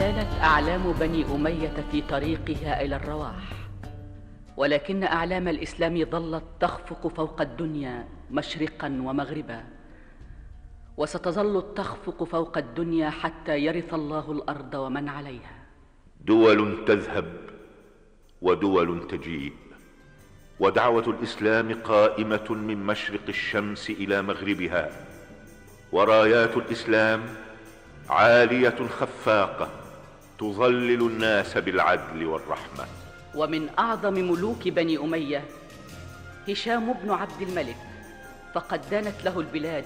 زالت أعلام بني أمية في طريقها إلى الرواح، ولكن أعلام الإسلام ظلت تخفق فوق الدنيا مشرقا ومغربا، وستظل تخفق فوق الدنيا حتى يرث الله الأرض ومن عليها. دول تذهب ودول تجيء، ودعوة الإسلام قائمة من مشرق الشمس إلى مغربها، ورايات الإسلام عالية خفاقة تظلل الناس بالعدل والرحمة. ومن أعظم ملوك بني أمية هشام بن عبد الملك، فقد دانت له البلاد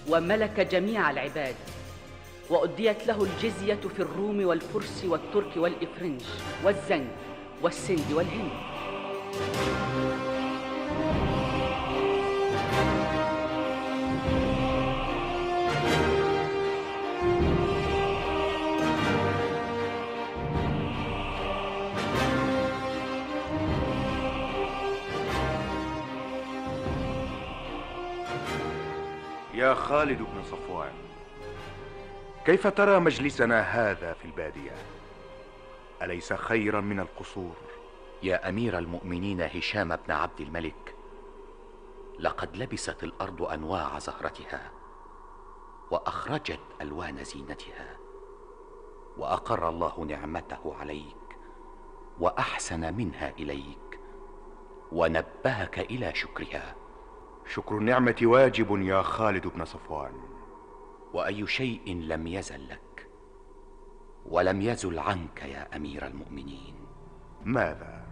وملك جميع العباد، وأديت له الجزية في الروم والفرس والترك والإفرنج والزنج والسند والهند. يا خالد بن صفوان، كيف ترى مجلسنا هذا في البادية؟ أليس خيرا من القصور؟ يا أمير المؤمنين هشام بن عبد الملك، لقد لبست الأرض أنواع زهرتها وأخرجت ألوان زينتها، وأقر الله نعمته عليك وأحسن منها إليك ونبهك إلى شكرها. شكر النعمة واجب يا خالد بن صفوان. وأي شيء لم يزل لك ولم يزل عنك يا أمير المؤمنين؟ ماذا؟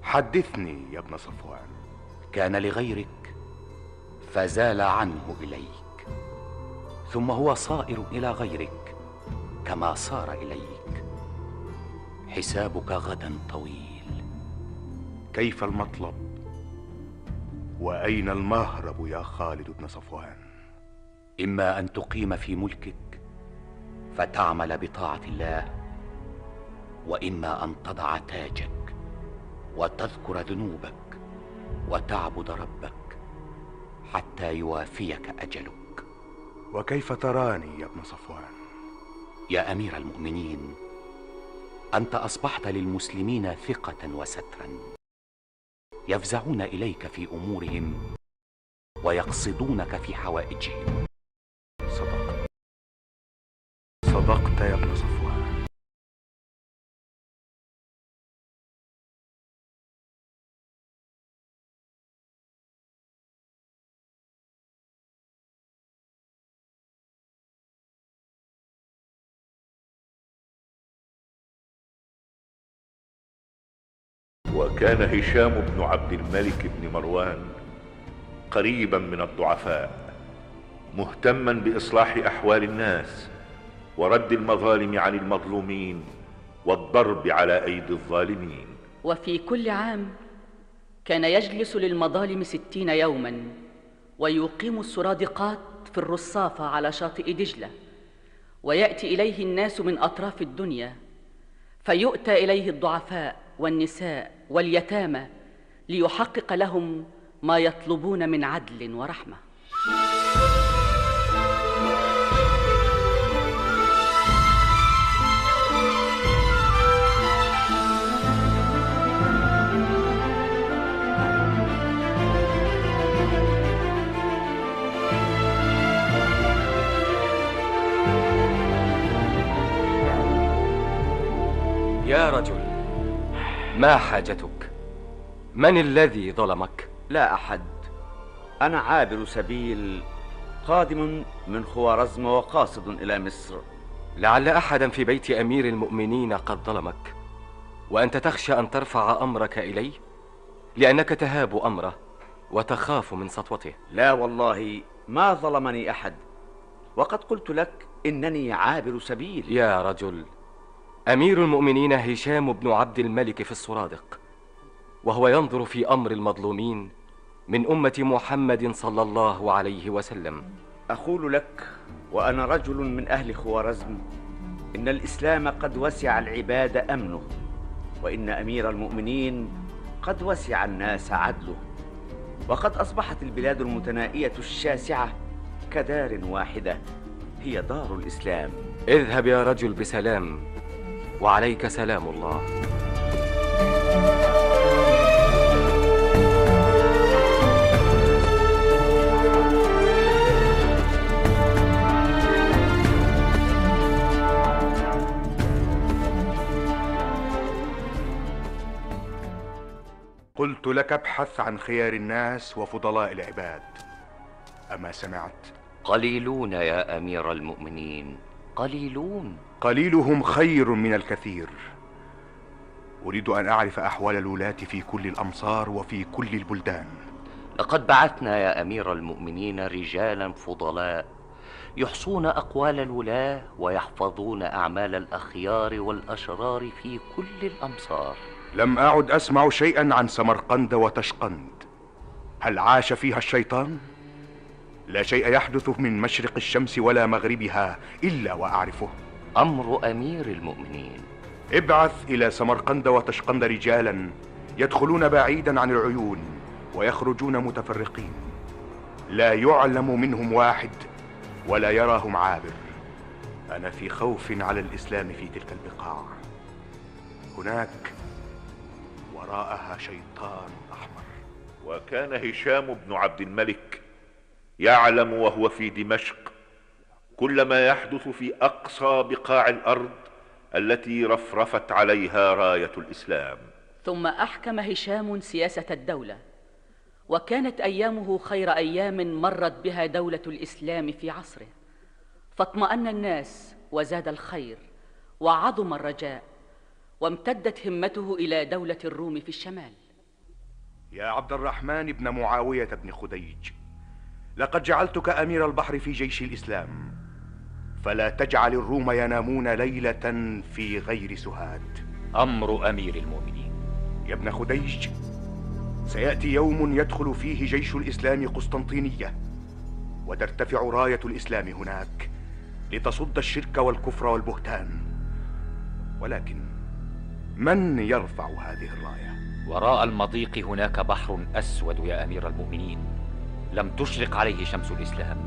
حدثني يا ابن صفوان. كان لغيرك فزال عنه إليك، ثم هو صائر إلى غيرك كما صار إليك. حسابك غدا طويل. كيف المطلب وأين المهرب يا خالد بن صفوان؟ إما أن تقيم في ملكك فتعمل بطاعة الله، وإما أن تضع تاجك وتذكر ذنوبك وتعبد ربك حتى يوافيك أجلك. وكيف تراني يا ابن صفوان؟ يا أمير المؤمنين، أنت أصبحت للمسلمين ثقة وسترا، يفزعون إليك في أمورهم ويقصدونك في حوائجهم. صدقت يا ابن صفوان. وكان هشام بن عبد الملك بن مروان قريبا من الضعفاء، مهتما بإصلاح أحوال الناس ورد المظالم عن المظلومين والضرب على أيدي الظالمين. وفي كل عام كان يجلس للمظالم 60 يوما، ويقيم السرادقات في الرصافة على شاطئ دجلة، ويأتي إليه الناس من أطراف الدنيا، فيؤتى إليه الضعفاء والنساء واليتامى ليحقق لهم ما يطلبون من عدل ورحمة. يا رجل، ما حاجتك؟ من الذي ظلمك؟ لا أحد، أنا عابر سبيل قادم من خوارزم وقاصد إلى مصر. لعل أحدا في بيت أمير المؤمنين قد ظلمك، وأنت تخشى أن ترفع أمرك إليه لأنك تهاب أمره وتخاف من سطوته. لا والله ما ظلمني أحد، وقد قلت لك إنني عابر سبيل. يا رجل، أمير المؤمنين هشام بن عبد الملك في السرادق، وهو ينظر في أمر المظلومين من أمة محمد صلى الله عليه وسلم. أقول لك وأنا رجل من أهل خوارزم إن الإسلام قد وسع العباد أمنه، وإن أمير المؤمنين قد وسع الناس عدله، وقد أصبحت البلاد المتنائية الشاسعة كدار واحدة هي دار الإسلام. اذهب يا رجل بسلام، وعليك سلام الله. قلت لك ابحث عن خيار الناس وفضلاء العباد، أما سمعت؟ قليلون يا أمير المؤمنين، قليلون. قليلهم خير من الكثير. أريد أن أعرف أحوال الولاة في كل الأمصار وفي كل البلدان. لقد بعثنا يا أمير المؤمنين رجالا فضلاء يحصون أقوال الولاة ويحفظون أعمال الأخيار والأشرار في كل الأمصار. لم أعد أسمع شيئا عن سمرقند وتشقند. هل عاش فيها الشيطان؟ لا شيء يحدث من مشرق الشمس ولا مغربها إلا وأعرفه. أمر أمير المؤمنين. ابعث إلى سمرقند وتشقند رجالا يدخلون بعيدا عن العيون ويخرجون متفرقين، لا يعلم منهم واحد ولا يراهم عابر. أنا في خوف على الإسلام في تلك البقاع. هناك وراءها شيطان أحمر. وكان هشام بن عبد الملك يعلم وهو في دمشق كل ما يحدث في أقصى بقاع الأرض التي رفرفت عليها راية الإسلام. ثم أحكم هشام سياسة الدولة، وكانت أيامه خير أيام مرت بها دولة الإسلام في عصره، فاطمأن الناس وزاد الخير وعظم الرجاء، وامتدت همته إلى دولة الروم في الشمال. يا عبد الرحمن بن معاوية بن خديج، لقد جعلتك أمير البحر في جيش الإسلام، فلا تجعل الروم ينامون ليلة في غير سهاد. أمر أمير المؤمنين. يا ابن خديج، سيأتي يوم يدخل فيه جيش الإسلام قسطنطينية، وترتفع راية الإسلام هناك لتصد الشرك والكفر والبهتان. ولكن من يرفع هذه الراية؟ وراء المضيق هناك بحر أسود يا أمير المؤمنين، لم تشرق عليه شمس الإسلام.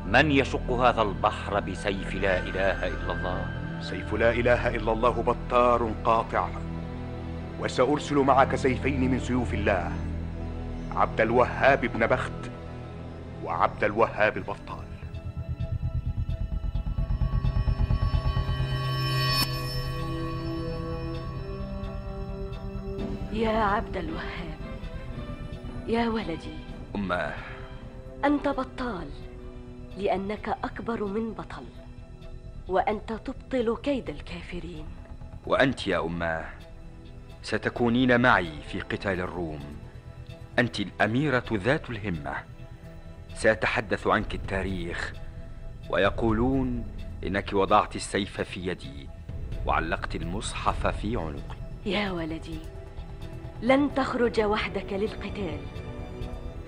من يشق هذا البحر بسيف لا إله إلا الله؟ سيف لا إله إلا الله بطار قاطع، وسأرسل معك سيفين من سيوف الله، عبد الوهاب بن بخت وعبد الوهاب البطال. يا عبد الوهاب، يا ولدي. أماه، أنت بطال لأنك أكبر من بطل، وأنت تبطل كيد الكافرين. وأنت يا أماه ستكونين معي في قتال الروم. أنت الأميرة ذات الهمة، سيتحدث عنك التاريخ ويقولون إنك وضعت السيف في يدي وعلقت المصحف في عنقي. يا ولدي، لن تخرج وحدك للقتال.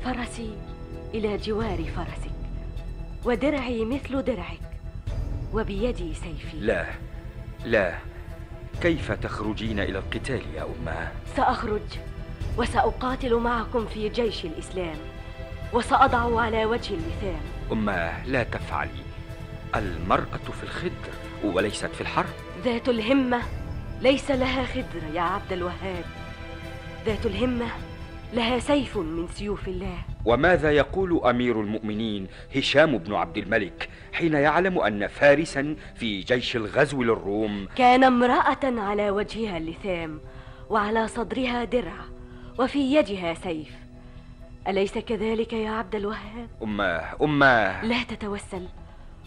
فرسي إلى جوار فرسك، ودرعي مثل درعك، وبيدي سيفي. لا لا، كيف تخرجين إلى القتال يا أماه؟ سأخرج وسأقاتل معكم في جيش الإسلام، وسأضع على وجه اللثام. أماه، لا تفعلي. المرأة في الخدر وليست في الحرب. ذات الهمة ليس لها خدر يا عبد الوهاب، ذات الهمة لها سيف من سيوف الله. وماذا يقول أمير المؤمنين هشام بن عبد الملك حين يعلم أن فارسا في جيش الغزو للروم كان امرأة على وجهها اللثام، وعلى صدرها درع، وفي يدها سيف؟ أليس كذلك يا عبد الوهاب؟ أماه، لا تتوسل،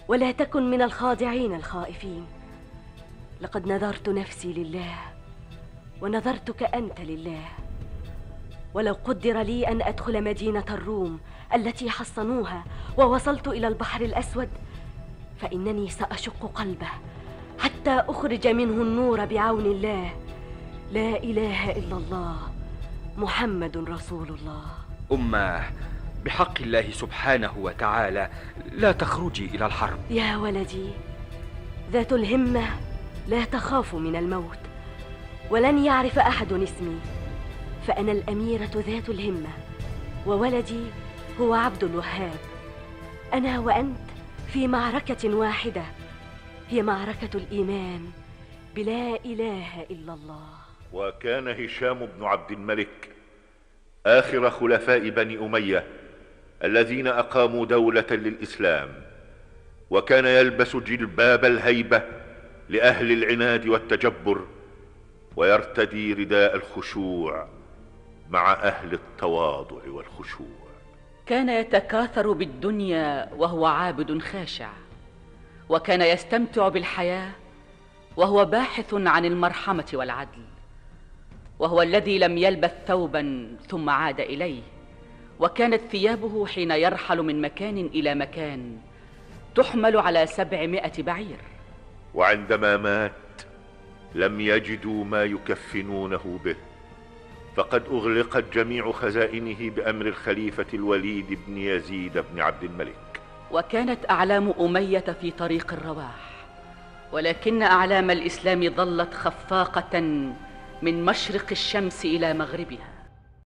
ولا تكن من الخاضعين الخائفين. لقد نذرت نفسي لله، ونذرتك أنت لله. ولو قدر لي أن أدخل مدينة الروم التي حصنوها ووصلت إلى البحر الأسود، فإنني سأشق قلبه حتى أخرج منه النور بعون الله. لا إله إلا الله، محمد رسول الله. أماه، بحق الله سبحانه وتعالى لا تخرجي إلى الحرب. يا ولدي، ذات الهمة لا تخاف من الموت، ولن يعرف أحد اسمي، فأنا الأميرة ذات الهمة، وولدي هو عبد الوهاب. أنا وأنت في معركة واحدة، هي معركة الإيمان بلا إله إلا الله. وكان هشام بن عبد الملك آخر خلفاء بني أمية الذين أقاموا دولة للإسلام، وكان يلبس جلباب الهيبة لأهل العناد والتجبر، ويرتدي رداء الخشوع مع أهل التواضع والخشوع. كان يتكاثر بالدنيا وهو عابد خاشع، وكان يستمتع بالحياة وهو باحث عن المرحمة والعدل، وهو الذي لم يلبث ثوبا ثم عاد إليه، وكانت ثيابه حين يرحل من مكان إلى مكان تحمل على 700 بعير. وعندما مات لم يجدوا ما يكفنونه به، فقد أغلقت جميع خزائنه بأمر الخليفة الوليد بن يزيد بن عبد الملك. وكانت أعلام أمية في طريق الرواح، ولكن أعلام الإسلام ظلت خفاقة من مشرق الشمس إلى مغربها.